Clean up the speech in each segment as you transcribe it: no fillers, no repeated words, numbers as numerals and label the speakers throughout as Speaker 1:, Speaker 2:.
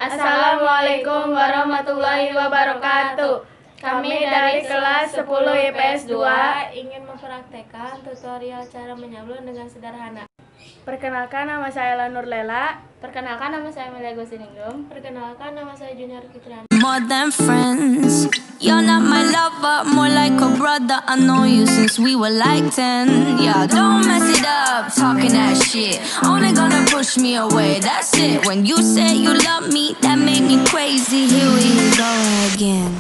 Speaker 1: Assalamualaikum warahmatullahi wabarakatuh. Kami dari kelas 10 IPS 2
Speaker 2: ingin mempraktekkan tutorial cara menyablon dengan sederhana.
Speaker 1: Perkenalkan, nama saya Nurlela.
Speaker 2: Perkenalkan, nama saya Amelia agustin. Perkenalkan, nama saya Juniar fitriyani.
Speaker 3: More than friends, you're not my lover, more like a brother. I know you since we were like 10. Yeah, don't mess it up, talking that shit. Only gonna push me away, that's it. When you say you love me, that made me crazy. Here we go again.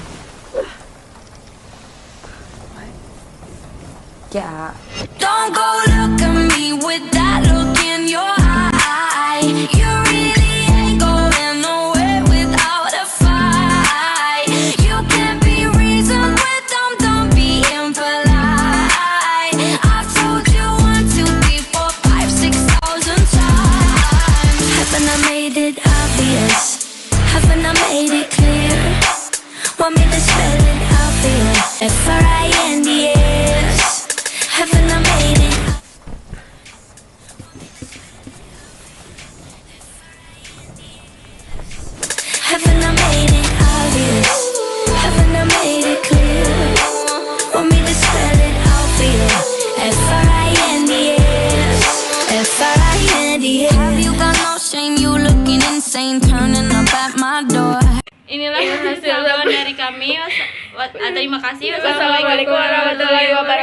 Speaker 3: Yeah. Don't go look at me with that look in your eye. You really ain't going nowhere without a fight. You can't be reasoned with, don't be impolite. I've told you 1, 2, 3, 4, 5, 6,000 times. Haven't I made it obvious? Haven't I made it clear? Want me to spell it out for you? F-R-I-N-D-S. Haven't I made it? Haven't I made it obvious? Haven't I made it clear? Want me to spell it out for you? F-R-I-N-D-S. F-R-I-N-D-S. Have you got no shame? You looking insane, turning up at my door.
Speaker 2: Inilah hasil sablon dari kami. Terima kasih.
Speaker 1: Wassalamualaikum warahmatullahi wabarakatuh.